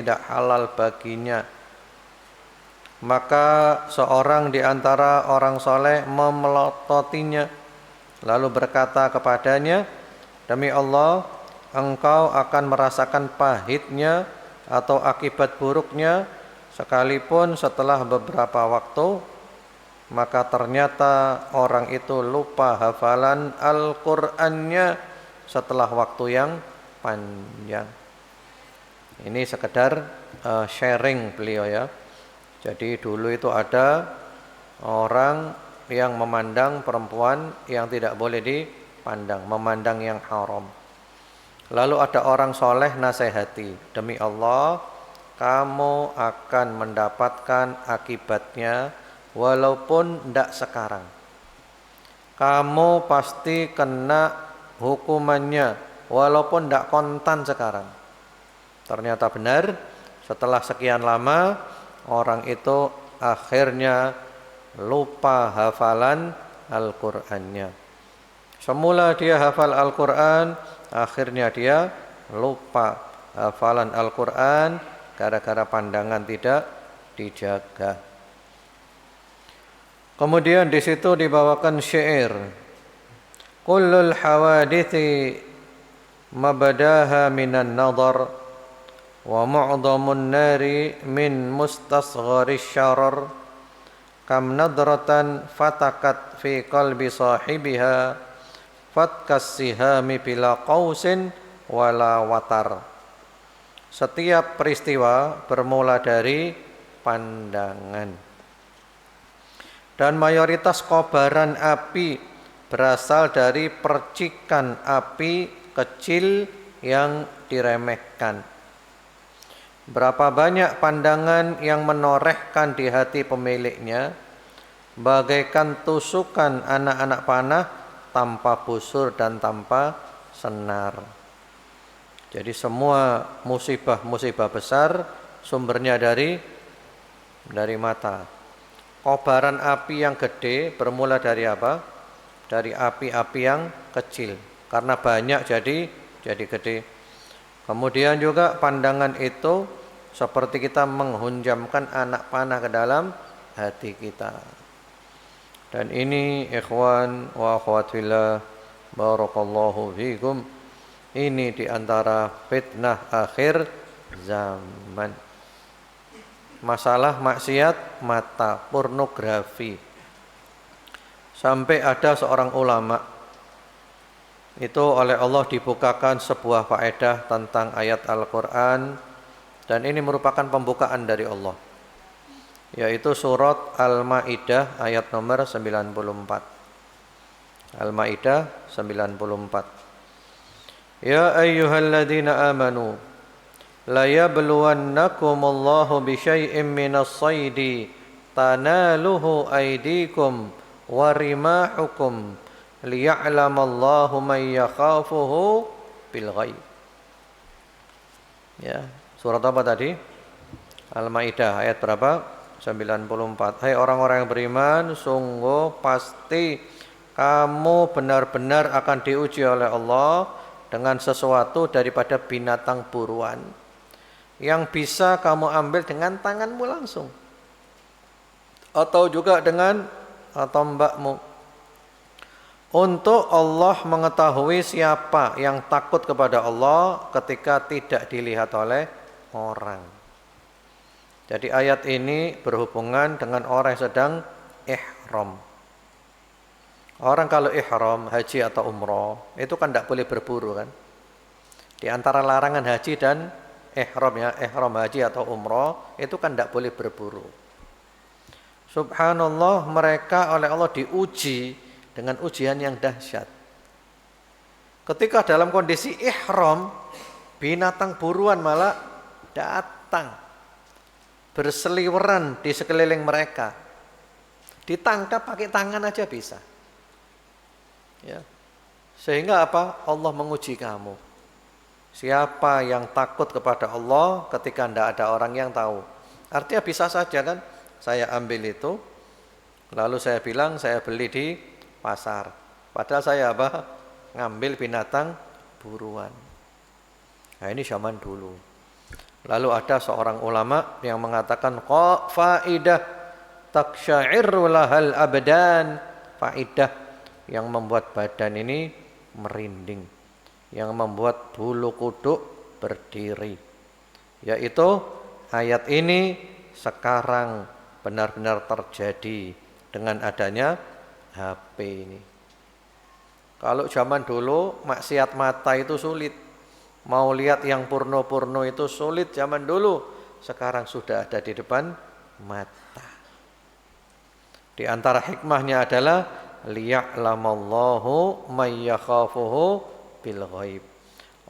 tidak halal baginya. Maka seorang di antara orang soleh memelototinya, lalu berkata kepadanya, demi Allah, engkau akan merasakan pahitnya atau akibat buruknya sekalipun setelah beberapa waktu. Maka ternyata orang itu lupa hafalan Al-Qur'annya setelah waktu yang panjang. Ini sekedar sharing beliau ya. Jadi dulu itu ada orang yang memandang perempuan yang tidak boleh dipandang, memandang yang haram. Lalu ada orang soleh nasihati, demi Allah, kamu akan mendapatkan akibatnya walaupun tidak sekarang. Kamu pasti kena hukumannya walaupun tidak kontan sekarang. Ternyata benar, setelah sekian lama orang itu akhirnya lupa hafalan Al-Qur'annya. Semula dia hafal Al-Qur'an, akhirnya dia lupa hafalan Al-Qur'an gara-gara pandangan tidak dijaga. Kemudian di situ dibawakan syair. Kullul hawadithi mabadaha minan nadar wa mu'dhamun nari min mustasgharis syarar kam nadratan fatakat fi qalbi sahibiha fatkas sihami bila qausin wala watar. Setiap peristiwa bermula dari pandangan, dan mayoritas kobaran api berasal dari percikan api kecil yang diremehkan. Berapa banyak pandangan yang menorehkan di hati pemiliknya, bagaikan tusukan anak-anak panah tanpa busur dan tanpa senar. Jadi semua musibah-musibah besar sumbernya dari mata. Kobaran api yang gede bermula dari apa? Dari api-api yang kecil. Karena banyak jadi gede. Kemudian juga pandangan itu seperti kita menghunjamkan anak panah ke dalam hati kita. Dan ini ikhwan wa akhwat fillah, barakallahu fikum, ini diantara fitnah akhir zaman. Masalah maksiat mata, pornografi. Sampai ada seorang ulama itu oleh Allah dibukakan sebuah faedah tentang ayat Al-Qur'an, dan ini merupakan pembukaan dari Allah, yaitu surat Al-Maidah ayat nomor 94. Al-Maidah 94. Ya ayyuhalladzina amanu la yabluwannakumullahu bisyai'im minas saydi tanaluhu aydikum wa rimahukum liya'lamallahu man yakhafuhu bil ghaib. Ya, surat apa tadi? Al-Maidah ayat berapa? 94. Hai orang-orang yang beriman, sungguh pasti kamu benar-benar akan diuji oleh Allah dengan sesuatu daripada binatang buruan yang bisa kamu ambil dengan tanganmu langsung, atau juga dengan tombakmu, untuk Allah mengetahui siapa yang takut kepada Allah ketika tidak dilihat oleh orang. Jadi ayat ini berhubungan dengan orang yang sedang ihram. Orang kalau ihram, haji atau umroh, itu kan tidak boleh berburu kan. Di antara larangan haji dan ihram ya, ihram haji atau umroh, itu kan tidak boleh berburu. Subhanallah, mereka oleh Allah diuji dengan ujian yang dahsyat. Ketika dalam kondisi ihram, binatang buruan malah datang berseliweran di sekeliling mereka. Ditangkap pakai tangan aja bisa. Ya. Sehingga apa? Allah menguji kamu. Siapa yang takut kepada Allah ketika tidak ada orang yang tahu? Artinya bisa saja kan, saya ambil itu, lalu saya bilang saya beli di pasar. Padahal saya apa? Ngambil binatang buruan. Nah ini zaman dulu. Lalu ada seorang ulama yang mengatakan faidah taksyairu lahal abdan, faidah yang membuat badan ini merinding, yang membuat bulu kuduk berdiri, yaitu ayat ini sekarang benar-benar terjadi dengan adanya HP ini. Kalau zaman dulu maksiat mata itu sulit, mau lihat yang porno-porno itu sulit zaman dulu, sekarang sudah ada di depan mata. Di antara hikmahnya adalah liya'lamallahu may yakhafuhu bil ghaib.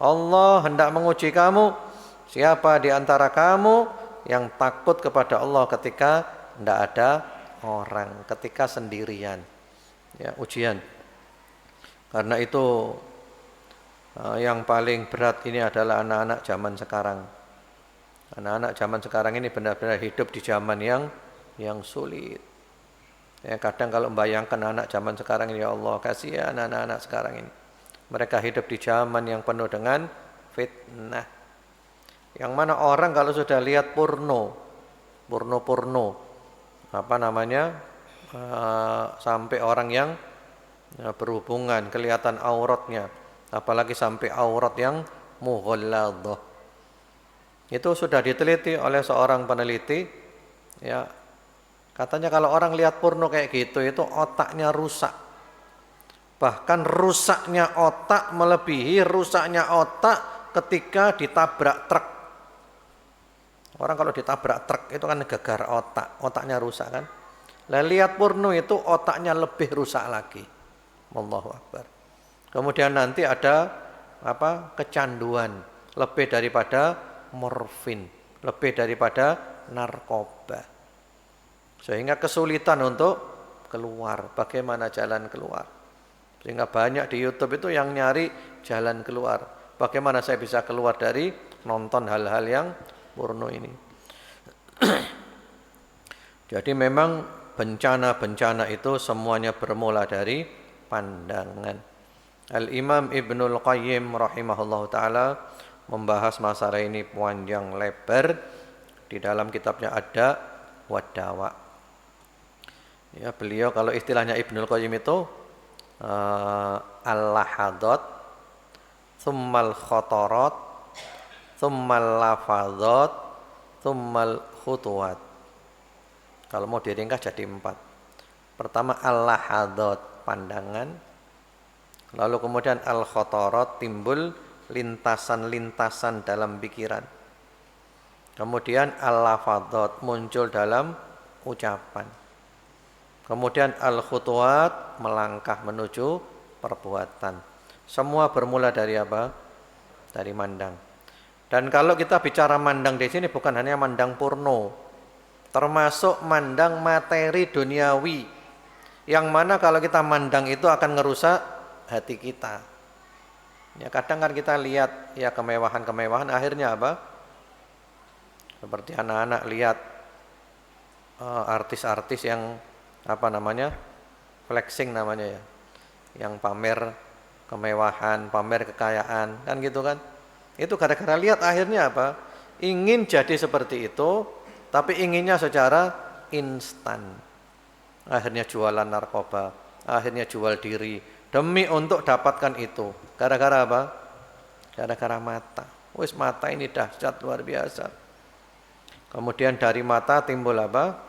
Allah hendak menguji kamu, siapa di antara kamu yang takut kepada Allah ketika tidak ada orang, ketika sendirian. Ya, ujian. Karena itu yang paling berat ini adalah anak-anak zaman sekarang. Anak-anak zaman sekarang ini benar-benar hidup di zaman yang sulit. Ya, kadang kalau membayangkan anak zaman sekarang ini, ya Allah, kasihan anak-anak sekarang ini. Mereka hidup di zaman yang penuh dengan fitnah. Yang mana orang kalau sudah lihat porno, sampai orang yang berhubungan, kelihatan auratnya, apalagi sampai aurat yang mughalladhah. Itu sudah diteliti oleh seorang peneliti, ya. Katanya kalau orang lihat porno kayak gitu itu otaknya rusak. Bahkan rusaknya otak melebihi rusaknya otak ketika ditabrak truk. Orang kalau ditabrak truk itu kan gegar otaknya rusak kan. Lah lihat porno itu otaknya lebih rusak lagi. Allahu Akbar. Kemudian nanti ada kecanduan lebih daripada morfin, lebih daripada narkoba. Sehingga kesulitan untuk keluar, bagaimana jalan keluar. Sehingga banyak di YouTube itu yang nyari jalan keluar. Bagaimana saya bisa keluar dari nonton hal-hal yang porno ini. Jadi memang bencana-bencana itu semuanya bermula dari pandangan. Al-Imam Ibnul Qayyim rahimahullah ta'ala membahas masalah ini panjang lebar di dalam kitabnya Ada wa Dawa. Ya, beliau kalau istilahnya Ibnul Qayyim itu al-lahadat, tsummal khotorat, tsummal lafadat, tsummal khutuwat. Kalau mau diringkas jadi 4. Pertama al-lahadat, pandangan. Lalu kemudian al-khotorat, timbul lintasan-lintasan dalam pikiran. Kemudian al-lafadat, muncul dalam ucapan. Kemudian al-khutuwat, melangkah menuju perbuatan. Semua bermula dari apa? Dari mandang. Dan kalau kita bicara mandang di sini bukan hanya mandang porno, termasuk mandang materi duniawi. Yang mana kalau kita mandang itu akan ngerusak hati kita. Ya, kadang kan kita lihat ya kemewahan-kemewahan, akhirnya apa? Seperti anak-anak lihat artis-artis yang flexing namanya ya, yang pamer kemewahan, pamer kekayaan, kan gitu kan. Itu gara-gara lihat akhirnya apa? Ingin jadi seperti itu, tapi inginnya secara instan. Akhirnya jualan narkoba, akhirnya jual diri demi untuk dapatkan itu. Gara-gara apa? Gara-gara mata. Wis mata ini dahsyat luar biasa. Kemudian dari mata timbul apa?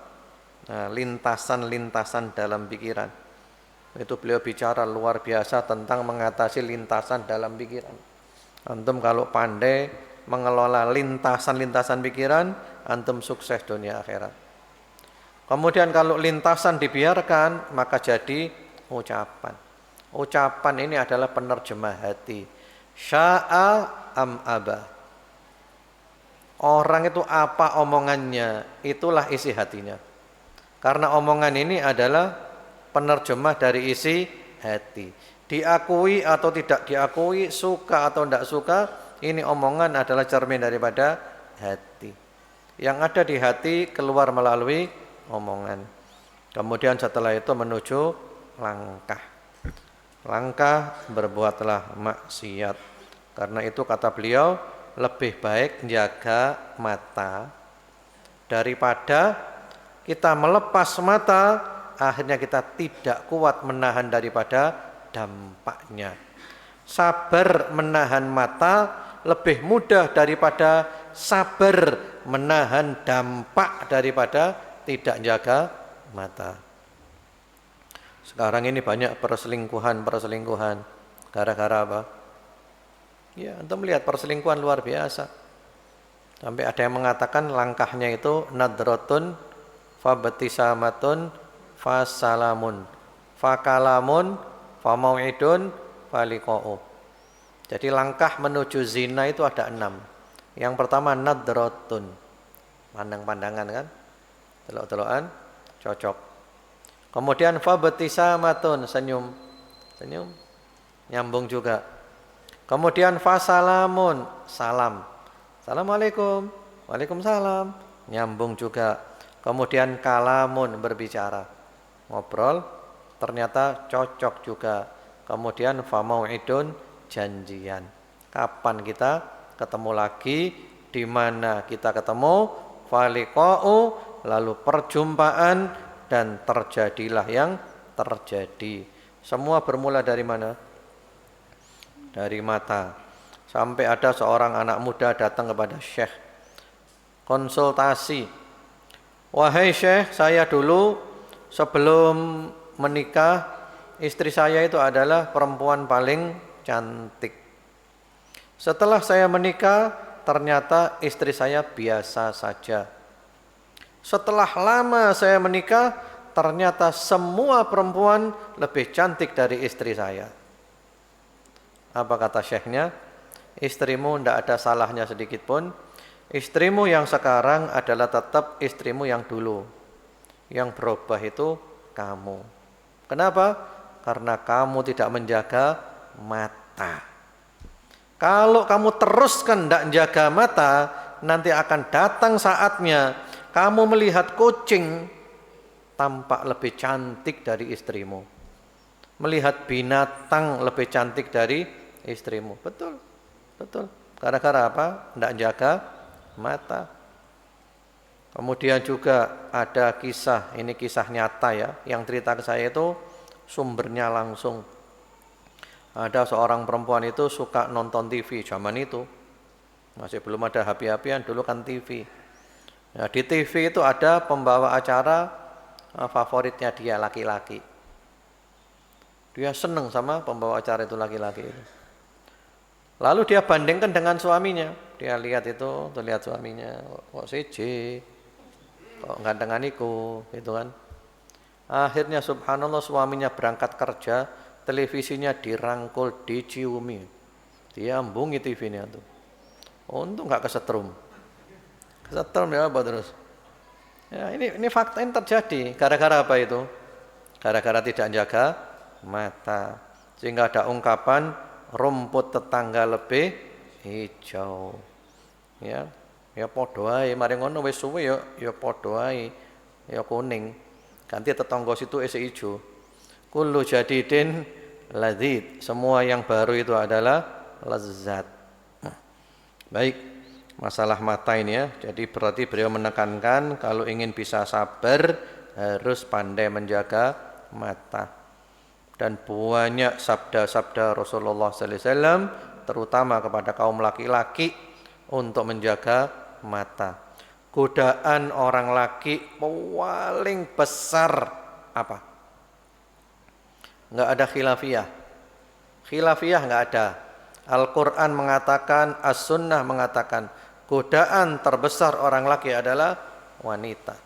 Nah, lintasan-lintasan dalam pikiran. Itu beliau bicara luar biasa tentang mengatasi lintasan dalam pikiran. Antum kalau pandai mengelola lintasan-lintasan pikiran, antum sukses dunia akhirat. Kemudian kalau lintasan dibiarkan, maka jadi ucapan. Ucapan ini adalah penerjemah hati. Sya'a am aba. Orang itu apa omongannya, itulah isi hatinya. Karena omongan ini adalah penerjemah dari isi hati. Diakui atau tidak diakui, suka atau tidak suka, ini omongan adalah cermin daripada hati. Yang ada di hati keluar melalui omongan. Kemudian setelah itu menuju langkah. Langkah berbuatlah maksiat. Karena itu kata beliau, lebih baik jaga mata daripada kita melepas mata, akhirnya kita tidak kuat menahan daripada dampaknya. Sabar menahan mata lebih mudah daripada sabar menahan dampak daripada tidak jaga mata. Sekarang ini banyak perselingkuhan. Gara-gara apa? Ya, antum melihat perselingkuhan luar biasa. Sampai ada yang mengatakan langkahnya itu nadratun fabtisamatun fasalamun fakalamun famau'idun faliqa'u. Jadi langkah menuju zina itu ada 6. Yang pertama nadratun, pandang-pandangan kan, telok-telokan, cocok. Kemudian fabtisamatun, senyum, nyambung juga. Kemudian fasalamun, salam, assalamualaikum, waalaikumsalam, nyambung juga. Kemudian kalamun, berbicara, ngobrol, ternyata cocok juga. Kemudian famau'idun, janjian. Kapan kita ketemu lagi, di mana kita ketemu, faliqa'u, lalu perjumpaan, dan terjadilah yang terjadi. Semua bermula dari mana? Dari mata. Sampai ada seorang anak muda datang kepada Syekh, konsultasi. Wahai Syekh, saya dulu sebelum menikah, istri saya itu adalah perempuan paling cantik. Setelah saya menikah, ternyata istri saya biasa saja. Setelah lama saya menikah, ternyata semua perempuan lebih cantik dari istri saya. Apa kata syekhnya? Istrimu tidak ada salahnya sedikit pun. Istrimu yang sekarang adalah tetap istrimu yang dulu. Yang berubah itu kamu. Kenapa? Karena kamu tidak menjaga mata. Kalau kamu teruskan tidak menjaga mata, nanti akan datang saatnya kamu melihat kucing tampak lebih cantik dari istrimu. Melihat binatang lebih cantik dari istrimu. Betul. Gara-gara apa? Tidak jaga mata. Kemudian juga ada kisah, ini kisah nyata ya, yang cerita ke saya itu sumbernya langsung. Ada seorang perempuan itu suka nonton TV zaman itu. Masih belum ada HP-HPan, dulu kan TV. Nah, di TV itu ada pembawa acara favoritnya dia laki-laki. Dia seneng sama pembawa acara itu laki-laki itu. Lalu dia bandingkan dengan suaminya. Dia lihat itu, tuh lihat suaminya, kok seje, kok gantengan iku, gitu kan. Akhirnya subhanallah suaminya berangkat kerja, televisinya dirangkul, diciumi. Dia ambungi TV-nya tuh. Untung nggak kesetrum. Kesetrum ya apa terus? Ya, ini fakta, ini terjadi. Gara-gara apa itu? Gara-gara tidak jaga mata. Sehingga ada ungkapan rumput tetangga lebih hijau. Ya padha ae, mari ngono wis suwe ya padha ae, ya kuning. Ganti tetangga situ isih ijo. Kullu jadidin ladzid. Semua yang baru itu adalah lezat. Baik, masalah mata ini ya. Jadi berarti beliau menekankan kalau ingin bisa sabar harus pandai menjaga mata. Dan banyak sabda-sabda Rasulullah sallallahu alaihi wasallam terutama kepada kaum laki-laki untuk menjaga mata. Godaan orang laki paling besar apa? Enggak ada khilafiyah. Khilafiyah enggak ada. Al-Quran mengatakan, As-Sunnah mengatakan, godaan terbesar orang laki adalah wanita.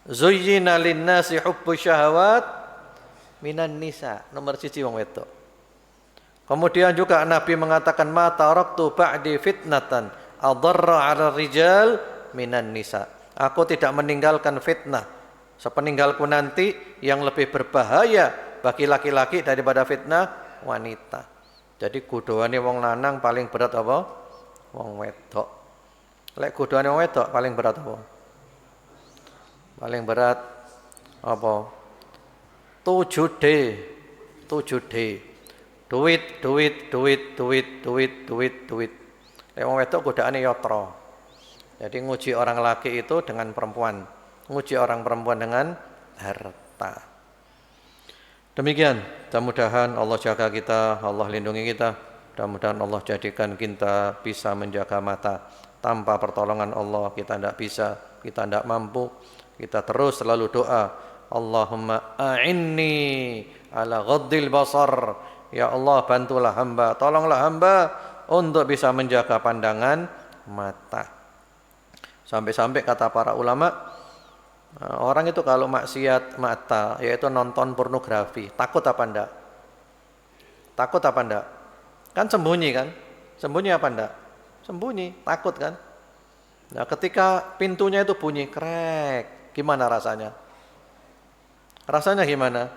Zuyyina linnasi hubbu syahawat minan nisa, nomor 1 wong wedok. Kemudian juga Nabi mengatakan ma taraktu ba'di fitnatan adarra 'ala rijal minan nisa. Aku tidak meninggalkan fitnah sepeninggalku nanti yang lebih berbahaya bagi laki-laki daripada fitnah wanita. Jadi godhoane wong lanang paling berat apa? Wong wedok. Lek godhoane wong wedok paling berat apa? Paling berat apa? 7D. Duit. Wong wedok godaane yatra. Jadi nguji orang laki itu dengan perempuan, nguji orang perempuan dengan harta. Demikian, mudah-mudahan Allah jaga kita, Allah lindungi kita. Mudah-mudahan Allah jadikan kita bisa menjaga mata. Tanpa pertolongan Allah kita tidak bisa, kita tidak mampu. Kita terus selalu doa, Allahumma a'inni ala ghaddil basar. Ya Allah, bantulah hamba, tolonglah hamba untuk bisa menjaga pandangan mata. Sampai-sampai kata para ulama, orang itu kalau maksiat mata, yaitu nonton pornografi, takut apa enggak? Takut apa enggak? Kan sembunyi kan? Sembunyi apa enggak? Sembunyi, takut kan? Nah, ketika pintunya itu bunyi krek, gimana rasanya? Rasanya gimana?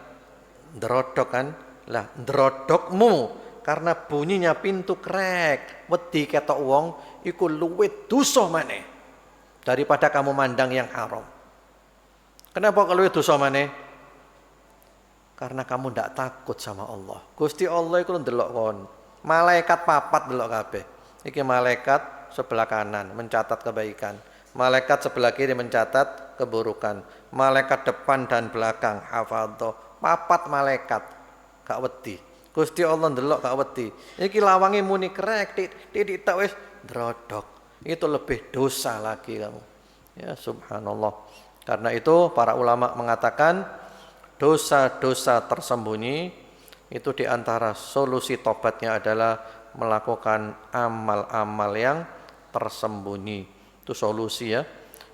Drodok kan? Lah, drodokmu karena bunyinya pintu krek, wedi ketok wong iku luwih dosa maneh daripada kamu mandang yang haram. Kenapa kalau itu dosa maneh? Karena kamu ndak takut sama Allah. Gusti Allah iku ndelok kon. Malaikat papat ndelok kabeh. Iki malaikat sebelah kanan mencatat kebaikan, malaikat sebelah kiri mencatat keburukan, malaikat depan dan belakang hafadho, papat malaikat gak wedi. Gusti Allah ndelok gak wedi. Iki lawange muni krek titik tak wis drodok. Itu lebih dosa lagi kamu. Ya subhanallah. Karena itu para ulama mengatakan dosa-dosa tersembunyi itu diantara solusi tobatnya adalah melakukan amal-amal yang tersembunyi. Itu solusi ya.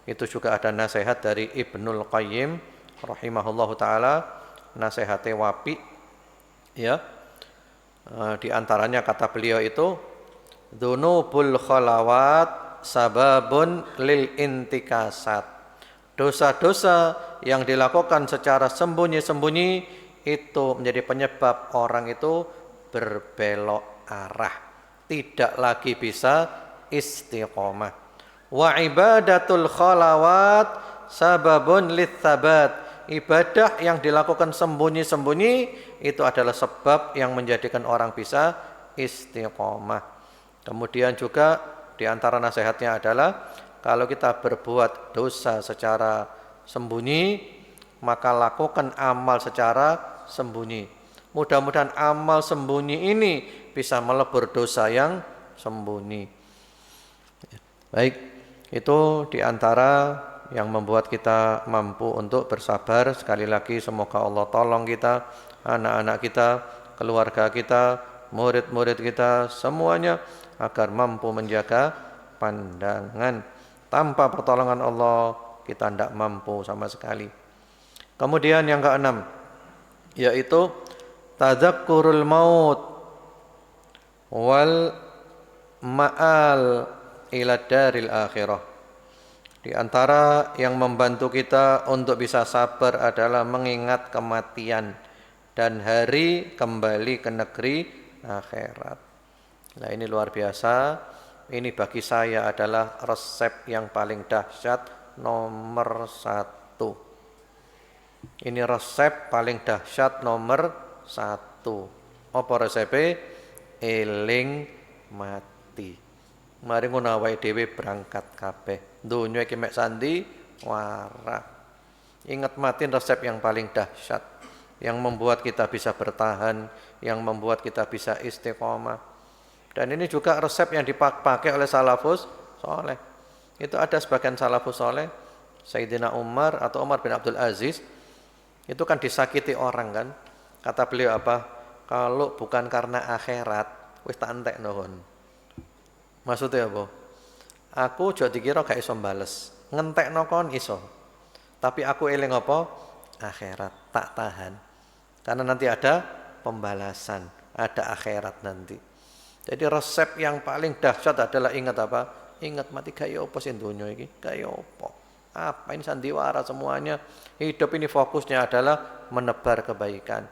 Itu juga ada nasihat dari Ibnul Qayyim rahimahullahu taala, nasihatnya wapi ya. Di antaranya kata beliau itu dzunubul khalawat sababun lil intikasat. Dosa-dosa yang dilakukan secara sembunyi-sembunyi itu menjadi penyebab orang itu berbelok arah, tidak lagi bisa istiqomah. Wa ibadatul khalawat sababun litsabat. Ibadah yang dilakukan sembunyi-sembunyi itu adalah sebab yang menjadikan orang bisa istiqomah. Kemudian juga di antara nasihatnya adalah kalau kita berbuat dosa secara sembunyi, maka lakukan amal secara sembunyi. Mudah-mudahan amal sembunyi ini bisa melebur dosa yang sembunyi. Baik, itu di antara yang membuat kita mampu untuk bersabar. Sekali lagi semoga Allah tolong kita, anak-anak kita, keluarga kita, murid-murid kita, semuanya agar mampu menjaga pandangan. Tanpa pertolongan Allah kita tidak mampu sama sekali. Kemudian yang keenam, yaitu tadzakkurul maut wal ma'al ila daril akhirah. Di antara yang membantu kita untuk bisa sabar adalah mengingat kematian dan hari kembali ke negeri akhirat. Nah, ini luar biasa. Ini bagi saya adalah resep yang paling dahsyat nomor 1. Ini resep paling dahsyat nomor 1. Apa resepnya? Eling mati. Mari ngono awake dhewe berangkat kabeh. Donya iki mek sandi warah. Ingat mati resep yang paling dahsyat, yang membuat kita bisa bertahan, yang membuat kita bisa istiqomah. Dan ini juga resep yang dipakai oleh salafus soleh. Itu ada sebagian salafus soleh, Sayyidina Umar atau Umar bin Abdul Aziz, itu kan disakiti orang kan. Kata beliau apa? Kalau bukan karena akhirat, wis tak entek nuhun. Maksudnya apa? Aku jauh dikira gak iso bales, ngentekno kon iso. Tapi aku eling apa? Akhirat, tak tahan. Karena nanti ada pembalasan, ada akhirat nanti. Jadi resep yang paling dahsyat adalah ingat apa? Ingat mati kaya apa sing donya iki? Kaya apa? Apa ini sandiwara semuanya? Hidup ini fokusnya adalah menebar kebaikan.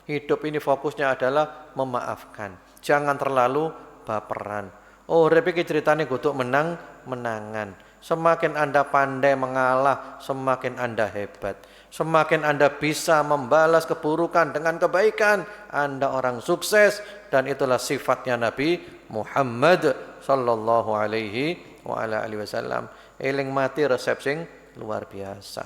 Hidup ini fokusnya adalah memaafkan. Jangan terlalu baperan. Oh, repiki ceritanya kutuk menangan. Semakin Anda pandai mengalah, semakin Anda hebat. Semakin Anda bisa membalas keburukan dengan kebaikan, Anda orang sukses. Dan itulah sifatnya Nabi Muhammad sallallahu alaihi wa ala alihi wasallam. Eling mati resep sing luar biasa.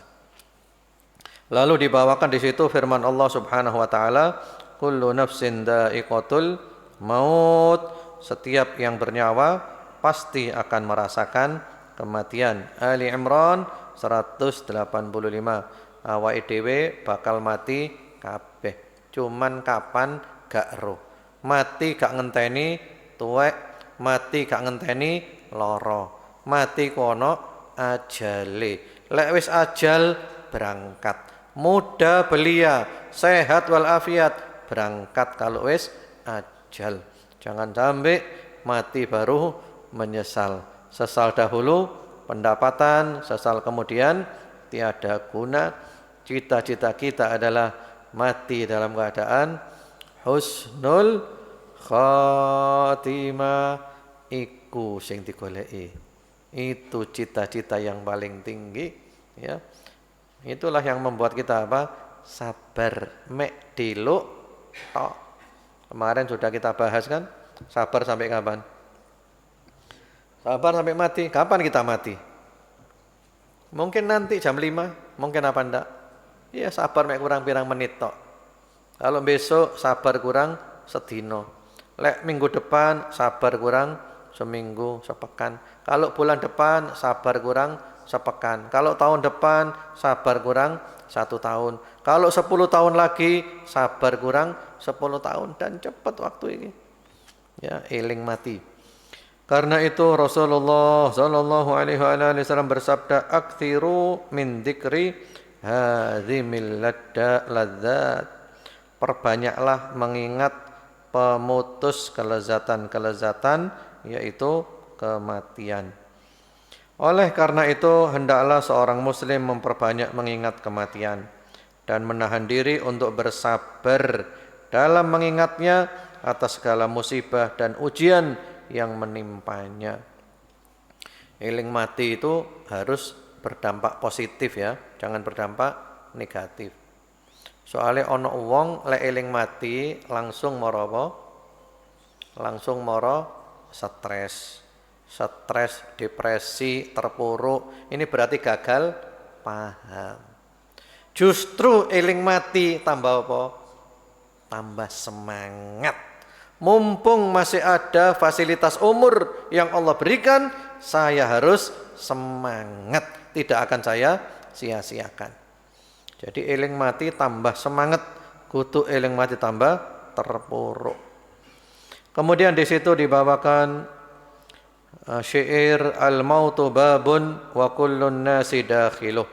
Lalu dibawakan di situ firman Allah Subhanahu wa taala, kullu nafsin dha'iqatul maut. Setiap yang bernyawa pasti akan merasakan kematian. Ali Imran 185. Awake dhewe bakal mati kabeh. Cuman kapan gak roh. Mati gak ngenteni tuwek, mati gak ngenteni lara. Mati kono ajale. Lek wis ajal berangkat. Muda belia, sehat walafiat, berangkat kalau wis ajal. Jangan sampai mati baru menyesal. Sesal dahulu pendapatan, sesal kemudian tiada guna. Cita-cita kita adalah mati dalam keadaan husnul khatimah. Iku sing digoleki. Itu cita-cita yang paling tinggi, ya. Itulah yang membuat kita apa? Sabar mek diluk tok. Kemarin sudah kita bahas kan? Sabar sampai kapan? Sabar sampai mati. Kapan kita mati? Mungkin nanti jam 5, mungkin apa enggak? Iya, sabar mek kurang pirang menit tok. Kalau besok sabar kurang sedino. Lek minggu depan sabar kurang seminggu, sepekan. Kalau bulan depan sabar kurang sepekan. Kalau tahun depan sabar kurang 1 tahun. Kalau 10 tahun lagi sabar kurang 10 tahun. Dan cepat waktu ini. Ya, eling mati. Karena itu Rasulullah sallallahu alaihi wasallam bersabda, "Aktsiru min dzikri hadzimil ladzat." Perbanyaklah mengingat pemutus kelezatan-kelezatan, yaitu kematian. Oleh karena itu, hendaklah seorang muslim memperbanyak mengingat kematian dan menahan diri untuk bersabar dalam mengingatnya atas segala musibah dan ujian yang menimpanya. Eling mati itu harus berdampak positif ya, jangan berdampak negatif. Soalnya ono wong lek eling mati langsung moro apa? Langsung moro stres, depresi, terpuruk. Ini berarti gagal paham. Justru eling mati tambah apa? Tambah semangat. Mumpung masih ada fasilitas umur yang Allah berikan, saya harus semangat. Tidak akan saya sia-siakan. Jadi eling mati tambah semangat, kudu eling mati tambah terpuruk. Kemudian di situ dibawakan syair al-mautu babun wa kullun nasi dakhiluh.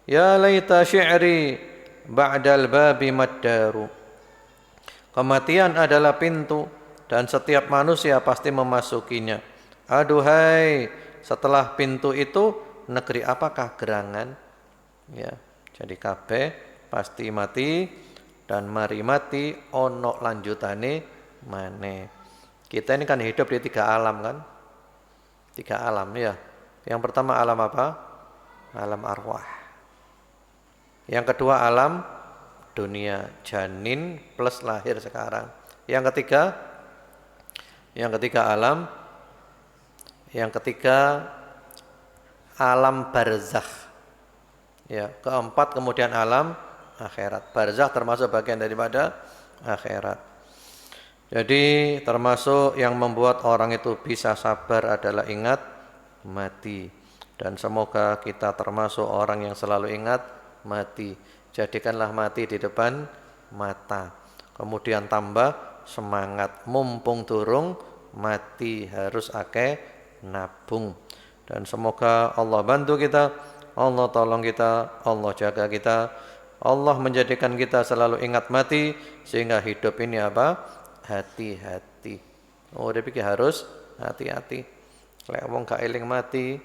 Ya laita syi'ri ba'dal babi maddaru. Kematian adalah pintu dan setiap manusia pasti memasukinya. Aduhai, setelah pintu itu negeri apakah gerangan? Ya, jadi kabeh pasti mati dan mari mati ono lanjutane maneh. Kita ini kan hidup di 3 alam kan? 3 alam ya. Yang pertama alam apa? Alam arwah. Yang kedua alam dunia, janin plus lahir sekarang. Yang ketiga alam barzakh. Ya, keempat kemudian alam akhirat. Barzakh termasuk bagian daripada akhirat. Jadi termasuk yang membuat orang itu bisa sabar adalah ingat mati. Dan semoga kita termasuk orang yang selalu ingat mati. Jadikanlah mati di depan mata. Kemudian tambah semangat. Mumpung durung mati harus akeh nabung. Dan semoga Allah bantu kita, Allah tolong kita, Allah jaga kita, Allah menjadikan kita selalu ingat mati, sehingga hidup ini apa? Hati-hati. Oh, dia pikir harus hati-hati. Lek wong gak eling mati,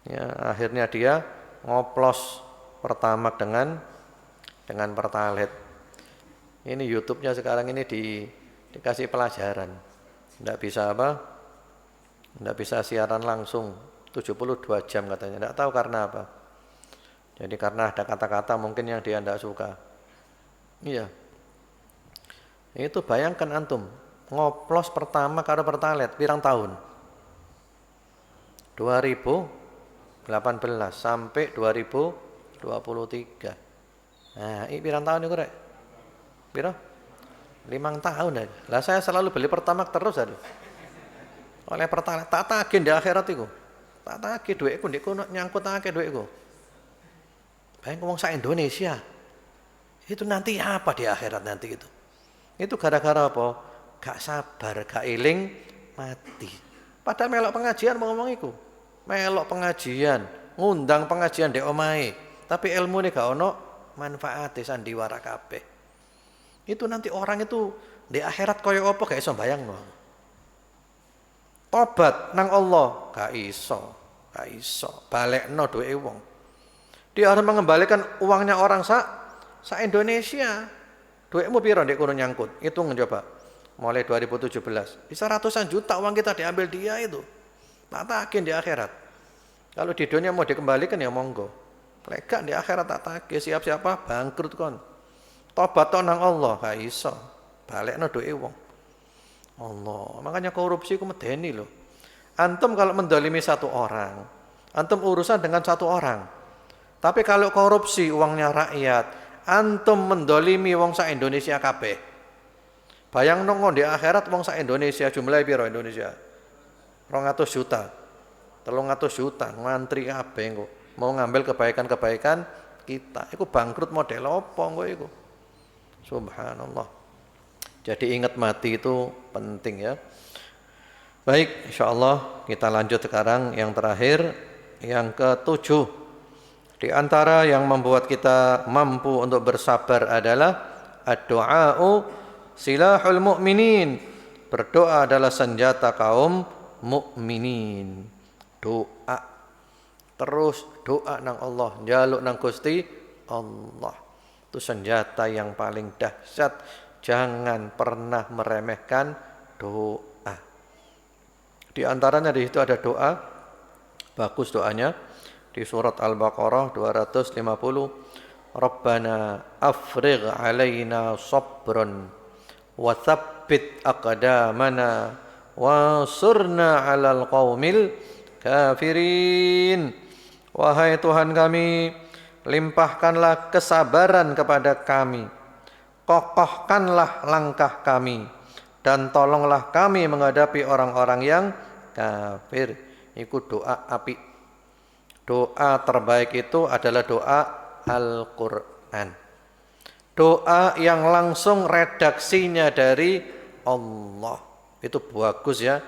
ya akhirnya dia ngoplos Pertamax dengan Pertalite. Ini YouTube-nya sekarang ini dikasih pelajaran. Enggak bisa apa? Enggak bisa siaran langsung 72 jam katanya. Enggak tahu karena apa. Jadi karena ada kata-kata mungkin yang dia enggak suka. Iya. Itu bayangkan antum, ngoplos pertama karo Pertalite pirang tahun? 2018 sampai 2023. Nah, ini pirang tahun iku rek? Piro? 5 tahun aja. Lah saya selalu beli Pertamax terus aduh. Oleh Pertalite tak tagih di akhirat iku. Tak tagih dhuwitku ndek kono nyangkut akeh dhuwitku. Bayang wong sak Indonesia. Itu nanti apa di akhirat nanti itu? Itu gara-gara apa? Gak sabar, gak eling, mati. Padahal melok pengajian mau ngomong iku. Melok pengajian, ngundang pengajian ndek omahe, tapi ilmune gak ono manfaate sandiwara kabeh. Itu nanti orang itu di akhirat kaya apa gak iso bayangno. Tobat nang Allah gak iso, balekno duwe wong. Dia harus mengembalikan uangnya orang sa Indonesia. Duitmu piro ndek kono nyangkut? Hitung coba. Mulai 2017, bisa ratusan juta uang kita diambil dia itu. Tak tagih di akhirat. Kalau di dunia mau dikembalikan ya monggo. Lek gak di akhirat tak tagih, siapa bangkrut kon. Tobat nang Allah gak iso. Balekno duit wong. Allah, makanya korupsi ku medeni loh. Antum kalau mendolimi satu orang, antum urusan dengan satu orang. Tapi kalau korupsi uangnya rakyat, antum mendolimi wong sak Indonesia kabeh. Bayang nongo di akhirat wong sak Indonesia jumlahnya piro Indonesia? 200 juta. 300 juta ngantri kabeh engko. Mau ngambil kebaikan-kebaikan kita. Iku bangkrut model apa engko iku? Subhanallah. Jadi ingat mati itu penting ya. Baik, insyaallah kita lanjut sekarang yang terakhir, yang ke-7. Di antara yang membuat kita mampu untuk bersabar adalah ad-du'a'u silahul mu'minin. Berdoa adalah senjata kaum mukminin. Doa. Terus doa nang Allah, njaluk nang Gusti Allah. Itu senjata yang paling dahsyat. Jangan pernah meremehkan doa. Di antaranya di situ ada doa, bagus doanya di surat Al-Baqarah 250. Rabbana afrigh alaina sabran wa tsabbit aqdamana wansurna 'alal qaumil kafirin. Wahai Tuhan kami, limpahkanlah kesabaran kepada kami, kokohkanlah langkah kami, dan tolonglah kami menghadapi orang-orang yang kafir. Itu doa api. Doa terbaik itu adalah doa Al-Quran. Doa yang langsung redaksinya dari Allah. Itu bagus ya.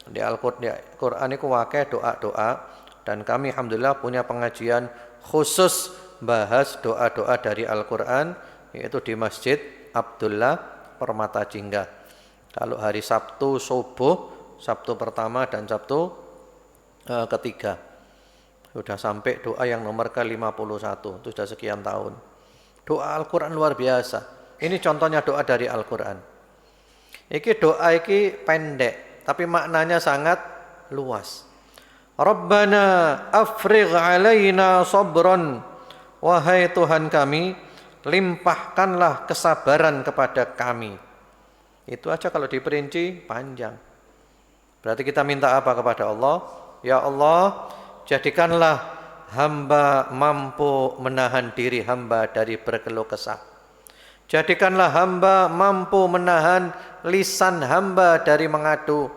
Di Al-Quran itu wakai doa-doa. Dan kami alhamdulillah punya pengajian khusus bahas doa-doa dari Al-Quran, yaitu di Masjid Abdullah Permata Jingga. Kalau hari Sabtu subuh, Sabtu pertama dan Sabtu ketiga. Sudah sampai doa yang nomor ke-51, itu sudah sekian tahun. Doa Al-Quran luar biasa. Ini contohnya doa dari Al-Quran. Iki doa iki pendek, tapi maknanya sangat luas. Rabbana afrigh alaina sabran. Wahai Tuhan kami, limpahkanlah kesabaran kepada kami. Itu aja kalau diperinci panjang. Berarti kita minta apa kepada Allah? Ya Allah, jadikanlah hamba mampu menahan diri hamba dari berkeluh kesah. Jadikanlah hamba mampu menahan lisan hamba dari mengadu.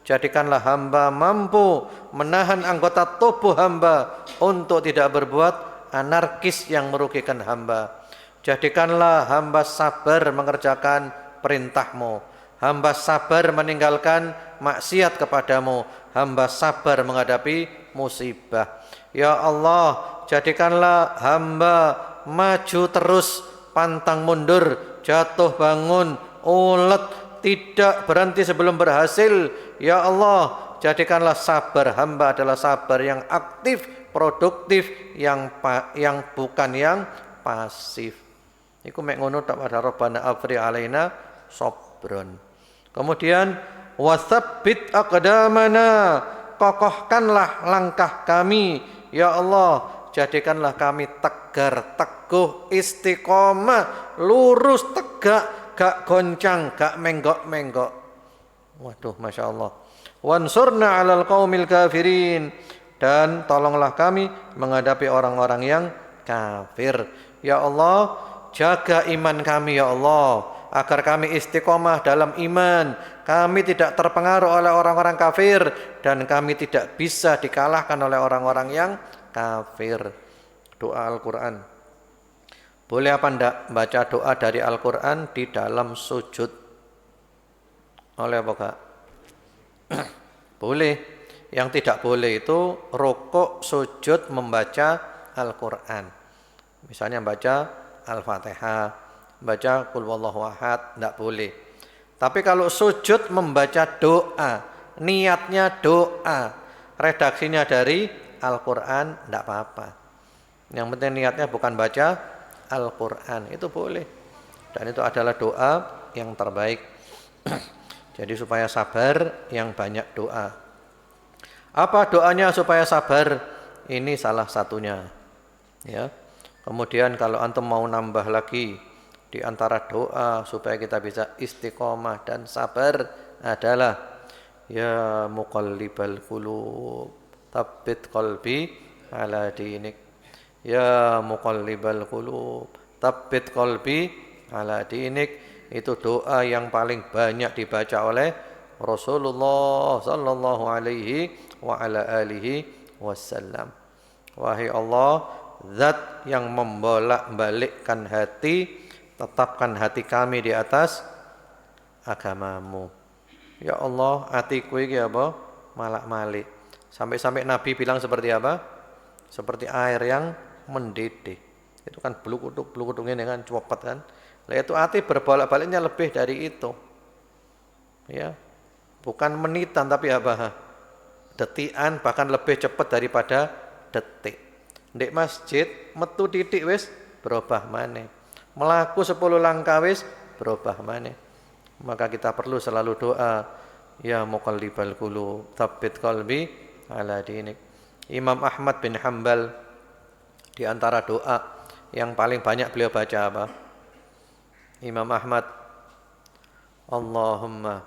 Jadikanlah hamba mampu menahan anggota tubuh hamba untuk tidak berbuat anarkis yang merugikan hamba. Jadikanlah hamba sabar mengerjakan perintah-Mu. Hamba sabar meninggalkan maksiat kepadamu. Hamba sabar menghadapi musibah. Ya Allah, jadikanlah hamba maju terus, pantang mundur, jatuh bangun, ulet, tidak berhenti sebelum berhasil. Ya Allah, jadikanlah sabar hamba adalah sabar yang aktif, produktif, yang bukan yang pasif. Iku mek ngono tak pada Rabbana afri alaina sabron. Kemudian wasabbit aqdamana, kokohkanlah langkah kami. Ya Allah, jadikanlah kami tegar, teguh, istiqomah, lurus, tegak, gak goncang, gak menggok-menggok. Waduh, Masya Allah. Wansurna 'alal qaumil kafirin, dan tolonglah kami menghadapi orang-orang yang kafir. Ya Allah, jaga iman kami ya Allah, agar kami istiqomah dalam iman, kami tidak terpengaruh oleh orang-orang kafir, dan kami tidak bisa dikalahkan oleh orang-orang yang kafir. Doa Al-Quran. Boleh apa enggak baca doa dari Al-Quran di dalam sujud? Oleh apa enggak? Boleh. Yang tidak boleh itu rukuk, sujud, membaca Al-Quran. Misalnya baca Al-Fatihah, baca Qul Huwallahu Ahad, tidak boleh. Tapi kalau sujud membaca doa, niatnya doa, redaksinya dari Al-Quran, tidak apa-apa. Yang penting niatnya bukan baca Al-Quran, itu boleh. Dan itu adalah doa yang terbaik. Jadi supaya sabar, yang banyak doa. Apa doanya supaya sabar? Ini salah satunya. Ya. Kemudian kalau antum mau nambah lagi di antara doa supaya kita bisa istiqomah dan sabar adalah ya muqallibal qulub, tsabbit qalbi ala dinik. Ya muqallibal qulub, tsabbit qalbi ala dinik. Itu doa yang paling banyak dibaca oleh Rasulullah sallallahu alaihi wa ala alihi wasallam. Wahai Allah, zat yang membolak-balikkan hati, tetapkan hati kami di atas agamamu. Ya Allah, hatiku ini apa? Malak-malik. Sampai-sampai Nabi bilang seperti apa? Seperti air yang mendidih. Itu kan bluk-bluk ini kan cepet kan. Lah itu hati berbolak-baliknya lebih dari itu. Ya. Bukan menitan tapi apa? Detikan, bahkan lebih cepat daripada detik. Ndek masjid metu titik wis berubah maneh. Melaku 10 langkah wis berubah maneh. Maka kita perlu selalu doa, ya muqallibal qulub, tsabbit qalbi ala dinik. Imam Ahmad bin Hanbal di antara doa yang paling banyak beliau baca apa? Imam Ahmad, Allahumma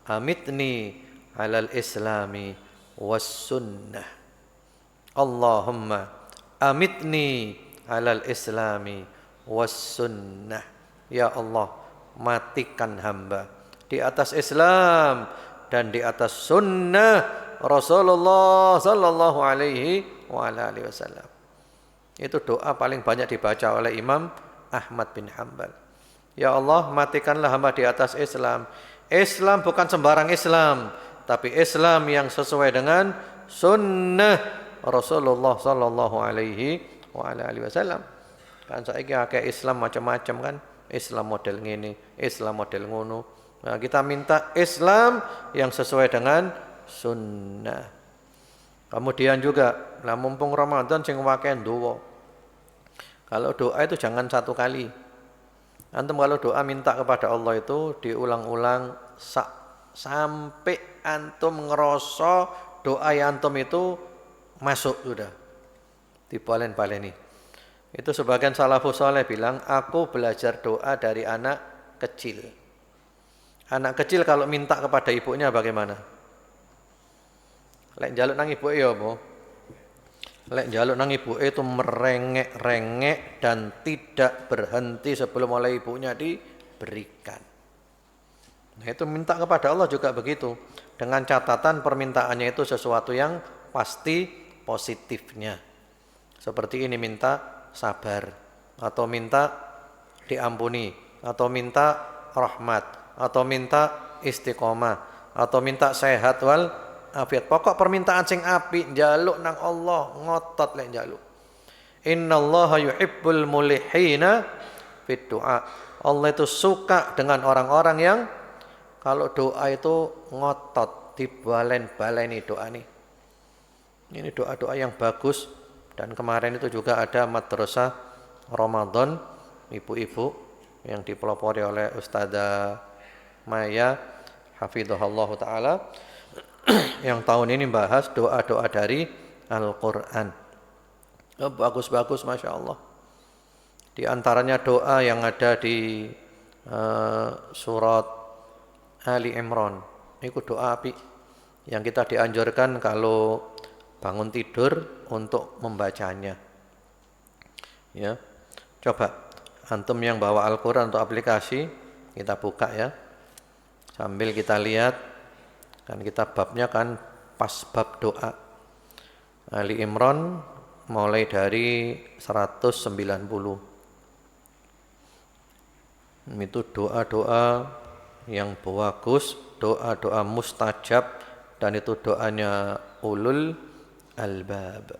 amitni alal islami was sunnah. Allahumma amitni alal islami was sunnah. Ya Allah, matikan hamba di atas Islam dan di atas sunnah Rasulullah sallallahu alaihi wasallam. Itu doa paling banyak dibaca oleh Imam Ahmad bin Hanbal. Ya Allah, matikanlah hamba di atas Islam. Islam bukan sembarang Islam, tapi Islam yang sesuai dengan sunnah Rasulullah sallallahu alaihi wasallam. Kan saiki akeh Islam macam-macam kan. Islam model ngene, Islam model ngono. Nah, kita minta Islam yang sesuai dengan sunnah. Kemudian juga, lah mumpung Ramadan sing akeh doa. Kalau doa itu jangan satu kali. Antum kalau doa minta kepada Allah itu diulang-ulang sampai antum ngerasa doa yang antum itu masuk sudah. Dibalen-baleni. Itu sebagian salafus saleh bilang, aku belajar doa dari anak kecil. Anak kecil kalau minta kepada ibunya bagaimana? Lek njaluk nang ibuke ya apa? Lek njaluk nang ibuke itu merengek-rengek dan tidak berhenti sebelum oleh ibunya diberikan. Nah, itu minta kepada Allah juga begitu. Dengan catatan permintaannya itu sesuatu yang pasti positifnya. Seperti ini, minta sabar, atau minta diampuni, atau minta rahmat, atau minta istiqomah, atau minta sehat wal afiat. Pokok permintaan sing apik, njaluk nang Allah, ngotot lek njaluk. Innallaha yuhibbul mulihina fid du'a. Allah itu suka dengan orang-orang yang kalau doa itu ngotot, dibalen-baleni doa nih. Ini doa-doa yang bagus. Dan kemarin itu juga ada madrasah Ramadan ibu-ibu yang dipelopori oleh Ustazah Maya hafizahullah taala yang tahun ini bahas doa-doa dari Al-Qur'an. Bagus-bagus Masya Allah. Di antaranya doa yang ada di surat Ali Imran. Itu doa api yang kita dianjurkan kalau bangun tidur untuk membacanya. Ya. Coba antum yang bawa Al-Qur'an untuk aplikasi, kita buka ya. Sambil kita lihat kan kita babnya kan pas bab doa. Ali Imran mulai dari 190. Itu doa-doa yang bagus, doa-doa mustajab, dan itu doanya ulul albab.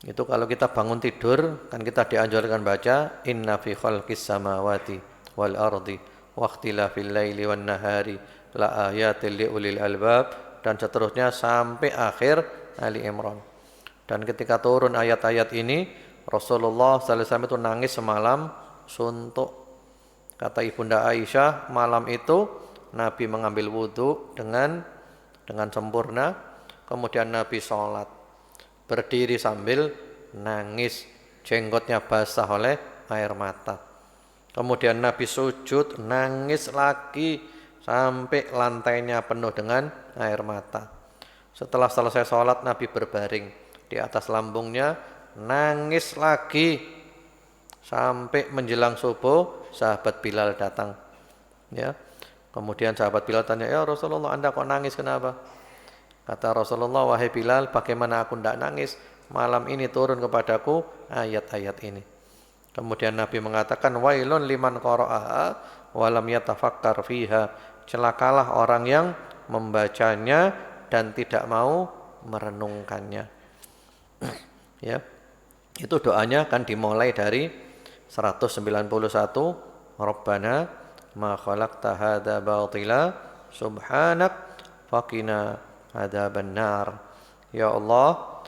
Itu kalau kita bangun tidur kan kita dianjurkan baca inna fi khalqis samawati wal ardi wa ikhtilafil laili wan nahari la ayatil liulil albab, dan seterusnya sampai akhir Ali Imran. Dan ketika turun ayat-ayat ini Rasulullah sallallahu alaihi wasallam itu nangis semalam suntuk. Kata Ibunda Aisyah, malam itu Nabi mengambil wudhu dengan sempurna, kemudian Nabi sholat, berdiri sambil nangis, jenggotnya basah oleh air mata. Kemudian Nabi sujud, nangis lagi sampai lantainya penuh dengan air mata. Setelah selesai sholat, Nabi berbaring di atas lambungnya, nangis lagi sampai menjelang subuh. Sahabat Bilal datang, ya. Kemudian sahabat Bilal tanya, ya Rasulullah, Anda kok nangis, kenapa? Kata Rasulullah, wahai Bilal, bagaimana aku tidak nangis? Malam ini turun kepadaku ayat-ayat ini. Kemudian Nabi mengatakan, wailun liman qara'aha walam yatafakkar fiha. Celakalah orang yang membacanya dan tidak mau merenungkannya. Ya, itu doanya kan dimulai dari 191, Rabbana ma khalaqta hadza batila subhanak faqina adzabannar. Ya Allah,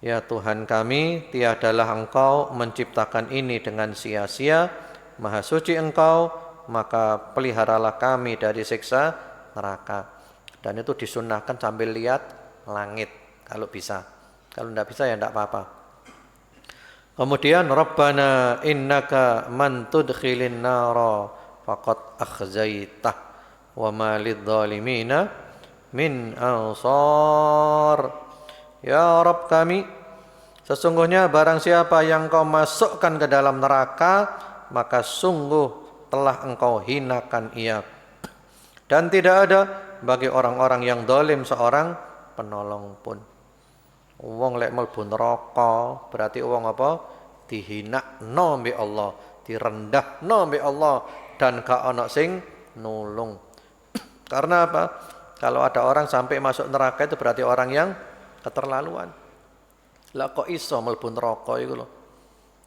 ya Tuhan kami, tiadalah Engkau menciptakan ini dengan sia-sia, maha suci Engkau, maka peliharalah kami dari siksa neraka. Dan itu disunnahkan sambil lihat langit kalau bisa. Kalau tidak bisa ya tidak apa-apa. Kemudian Rabbana innaka man tudkhilin nara faqad akhzaitah wa ma lidzalimina min ansar. Ya Rabb kami, sesungguhnya barang siapa yang Kau masukkan ke dalam neraka, maka sungguh telah Engkau hinakan ia, dan tidak ada bagi orang-orang yang zalim seorang penolong pun. Wong lek mlebu neraka berarti wong apa? Dihinakno mbek Allah, direndahno mbek Allah, dan gak ana sing nulung. Karena apa? Kalau ada orang sampai masuk neraka itu berarti orang yang keterlaluan. Lah kok iso mlebu neraka iku lho.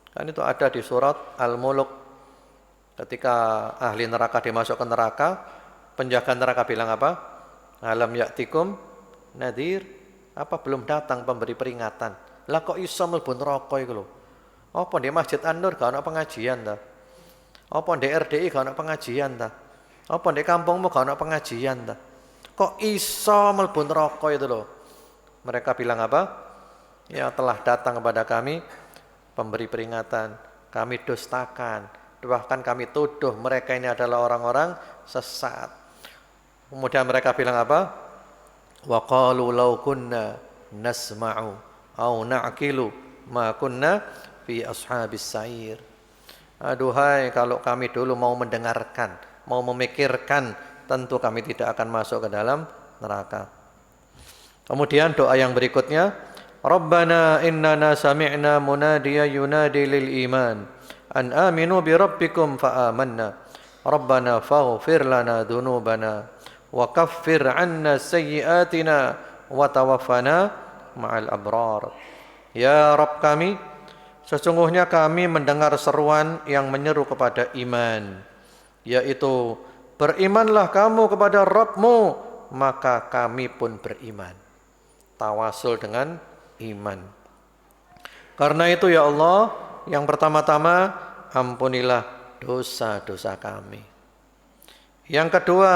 Kan itu ada di surat Al-Mulk. Ketika ahli neraka dimasukkan neraka, penjaga neraka bilang apa? Alam ya'tikum nadhir. Apa belum datang pemberi peringatan? Lah kok iso mlebu neraka iku lho. Apa di Masjid An-Nur gak ana pengajian ta? Apa di RDI gak ana pengajian ta? Apa di kampungmu gak ana pengajian ta? Kok iso mlebu neraka itu lho. Mereka bilang apa? Ya telah datang kepada kami pemberi peringatan, kami dustakan, bahkan kami tuduh mereka ini adalah orang-orang sesat. Kemudian mereka bilang apa? Wa qalu law kunna nasma'u aw na'qilu ma kunna fi ashabis sa'ir. Aduhai, kalau kami dulu mau mendengarkan, mau memikirkan, tentu kami tidak akan masuk ke dalam neraka. Kemudian doa yang berikutnya, Rabbana innana sami'na munadiya yunadi lil iman an aminu bi rabbikum fa amanna. Rabbana faghfir lana dhunubana wa kaffir 'anna sayyi'atina wa tawaffana ma'al abrar. Ya Rabb kami, sesungguhnya kami mendengar seruan yang menyeru kepada iman, yaitu berimanlah kamu kepada Rabbmu, maka kami pun beriman. Tawasul dengan iman. Karena itu ya Allah, yang pertama-tama ampunilah dosa-dosa kami. Yang kedua,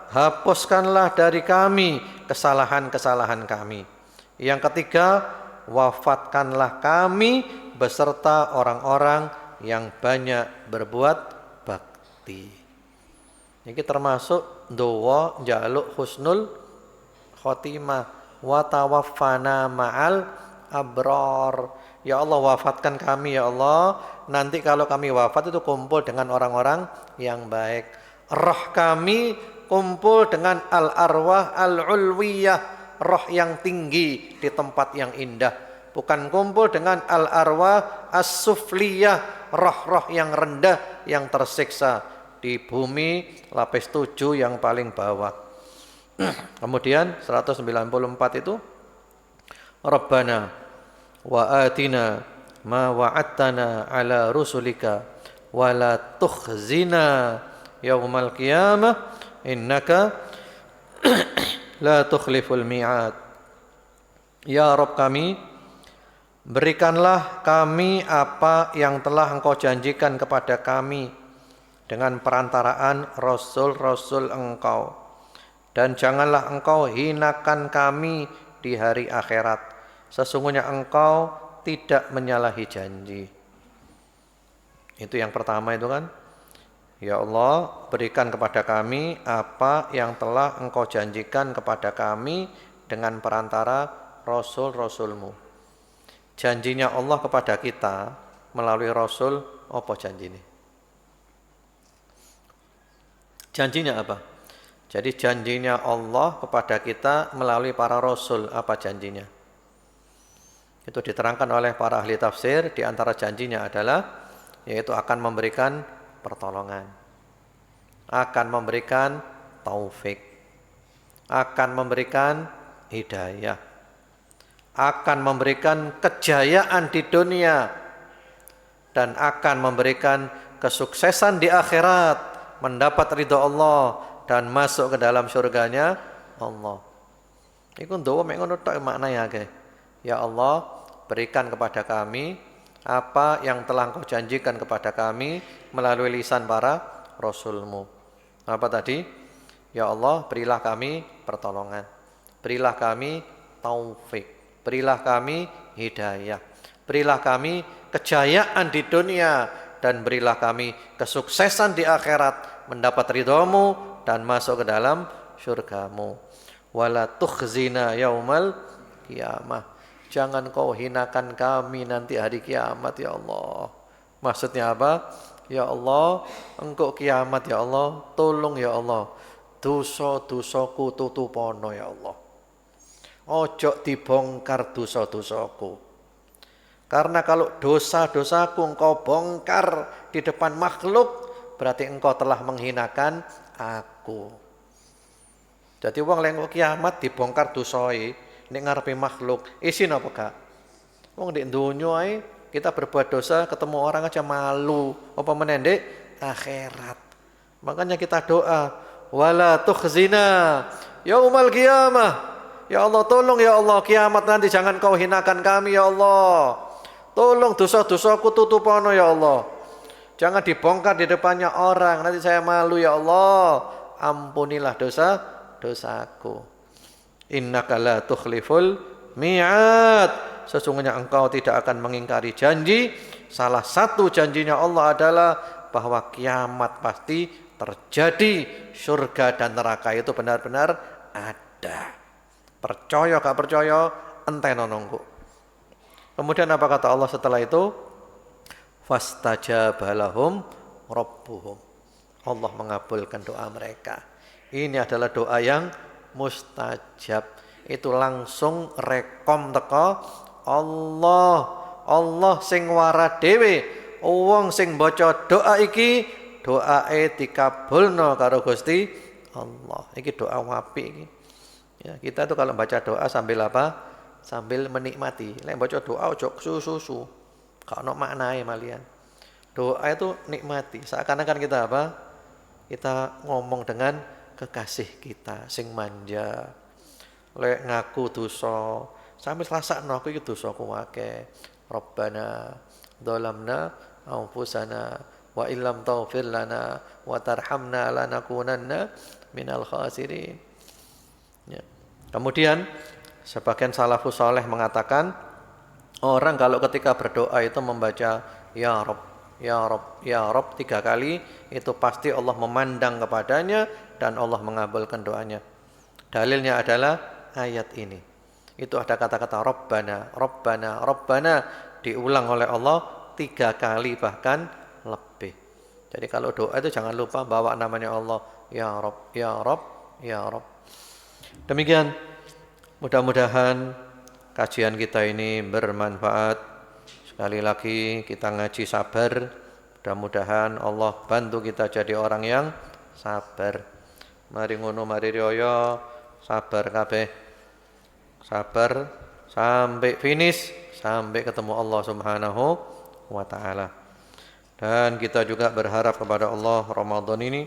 hapuskanlah dari kami kesalahan-kesalahan kami. Yang ketiga, wafatkanlah kami beserta orang-orang yang banyak berbuat bakti. Iki termasuk doa njaluk husnul khotimah, wa tawaffana ma'al abrar. Ya Allah, wafatkan kami ya Allah, nanti kalau kami wafat itu kumpul dengan orang-orang yang baik. Roh kami kumpul dengan al-arwah al-ulwiyah, roh yang tinggi di tempat yang indah. Bukan kumpul dengan al-arwah as-sufliyah, roh-roh yang rendah, yang tersiksa di bumi lapis 7 yang paling bawah. Kemudian 194 itu Rabbana wa atina ma wa'adtana ala rusulika wa la tukhzina yaumal qiyamah innaka la tukhliful mi'ad. Ya Rabb kami, berikanlah kami apa yang telah Engkau janjikan kepada kami dengan perantaraan Rasul-Rasul Engkau, dan janganlah Engkau hinakan kami di hari akhirat. Sesungguhnya Engkau tidak menyalahi janji. Itu yang pertama itu kan. Ya Allah, berikan kepada kami apa yang telah Engkau janjikan kepada kami dengan perantara Rasul-Rasulmu. Janjinya Allah kepada kita melalui Rasul, apa janjinya? Janjinya apa? Jadi janjinya Allah kepada kita melalui para Rasul, apa janjinya? Itu diterangkan oleh para ahli tafsir. Di antara janjinya adalah yaitu akan memberikan pertolongan, akan memberikan taufik, akan memberikan hidayah, akan memberikan kejayaan di dunia, dan akan memberikan kesuksesan di akhirat, mendapat ridha Allah dan masuk ke dalam surganya Allah. Iku ndowo mek ngono tok maknanya akeh. Ya Allah, berikan kepada kami apa yang telah Engkau janjikan kepada kami melalui lisan para Rasul-Mu. Apa tadi? Ya Allah, berilah kami pertolongan, berilah kami taufik, berilah kami hidayah, berilah kami kejayaan di dunia, dan berilah kami kesuksesan di akhirat, mendapat ridhamu dan masuk ke dalam syurgamu. Wala tukhzina yaumal qiyamah. Jangan kau hinakan kami nanti hari kiamat ya Allah. Maksudnya apa? Ya Allah, engkau kiamat ya Allah, tolong ya Allah, dosa-dosaku tutupono ya Allah. Ojo dibongkar dosa-dosaku. Karena kalau dosa-dosaku engkau bongkar di depan makhluk, berarti engkau telah menghinakan aku. Jadi wong lek kiamat dibongkar dosane nek ngarepe makhluk, isin apa gak? Wong ndek donya ae kita berbuat dosa ketemu orang aja malu, apa meneh ndek akhirat. Makanya kita doa, wala tukhzina yaumal qiyamah. Ya Allah, tolong ya Allah, kiamat nanti jangan kau hinakan kami ya Allah. Tolong dosa-dosaku tutupono ya Allah. Jangan dibongkar di depannya orang, nanti saya malu ya Allah. Ampunilah dosa-dosaku. Innaka la tukhliful mi'ad. Sesungguhnya engkau tidak akan mengingkari janji. Salah satu janjinya Allah adalah bahwa kiamat pasti terjadi. Surga dan neraka itu benar-benar ada. Percaya gak percaya, enteno nunggu. Kemudian apa kata Allah setelah itu? Fastajaba lahum rabbuhum. Allah mengabulkan doa mereka. Ini adalah doa yang mustajab. Itu langsung rekom teko Allah. Allah sing wara dhewe. Wong sing baca doa iki doae dikabulno karo Gusti Allah. Iki doa wapi iki. Ya, kita tuh kalau baca doa sambil apa? Sambil menikmati. Lek baca doa ojo susu-susu. Gak ono maknae malian. Doa itu nikmati. Seakan-akan kita apa? Kita ngomong dengan kekasih kita sing manja. Lek ngaku dosa, sampe rasakno aku iki dosaku akeh. Rabbana dzalamna anfusana wa illam taghfir lana wa tarhamna lanakunanna minal khasirin. Ya. Kemudian sebagian salafus saleh mengatakan orang kalau ketika berdoa itu membaca ya Rabb, ya Rob 3 kali, itu pasti Allah memandang kepadanya dan Allah mengabulkan doanya. Dalilnya adalah ayat ini. Itu ada kata-kata Rabbana, Rabbana, Rabbana diulang oleh Allah 3 kali bahkan lebih. Jadi kalau doa itu jangan lupa bawa namanya Allah, ya Rob, ya Rob, ya Rob. Demikian, mudah-mudahan kajian kita ini bermanfaat. Sekali lagi kita ngaji sabar. Mudah-mudahan Allah bantu kita jadi orang yang sabar. Mari ngono mari riyo sabar kabeh. Sabar sampai finish, sampai ketemu Allah Subhanahu wa taala. Dan kita juga berharap kepada Allah Ramadan ini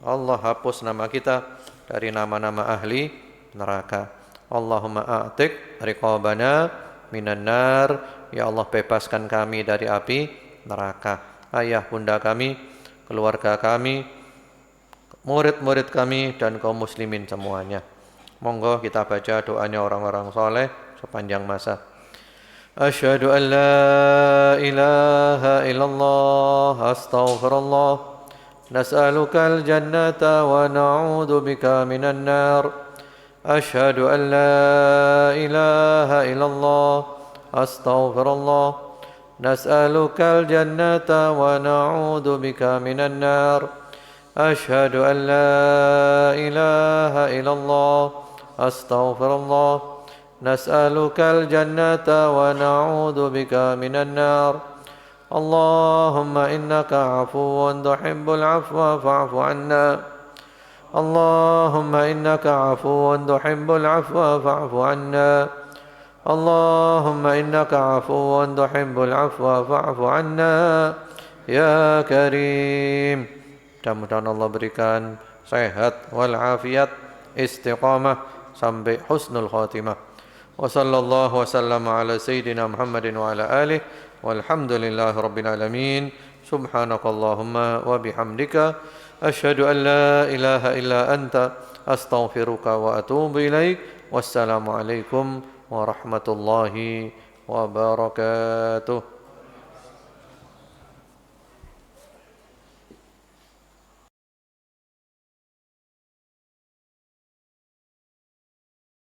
Allah hapus nama kita dari nama-nama ahli neraka. Allahumma a'tik riqabana minan nar. Ya Allah, bebaskan kami dari api neraka. Ayah bunda kami, keluarga kami, murid-murid kami, dan kaum muslimin semuanya. Monggo kita baca doanya orang-orang soleh sepanjang masa. Asyhadu an la ilaha illallah, astaghfirullah, nas'alukal jannata wa na'udzu bika minan nar. Asyhadu an la ilaha illallah, astaghfirullah, nas'alukal jannata wa na'udzu bika minan nar. Asyhadu an la ilaha illallah, astaghfirullah, nas'alukal jannata wa na'udzu bika minan nar. Allahumma innaka 'afuwun tuhibbul 'afwa fa'fu 'anna. Allahumma innaka 'afuwun tuhibbul 'afwa fa'fu 'anna. Allahumma innaka 'afuwun tuhibbul 'afwa fa'fu 'anna ya Karim. Mudah-mudahan Allah berikan sehat walafiat, istiqamah sampai husnul khatimah. Wa sallallahu wasallama ala sayyidina Muhammadin wa ala alihi walhamdulillahi rabbil alamin. Subhanakallahumma wa bihamdika asyhadu an la ilaha illa anta astaghfiruka wa atubu ilaik. Wassalamu alaikum warahmatullahi wabarakatuh.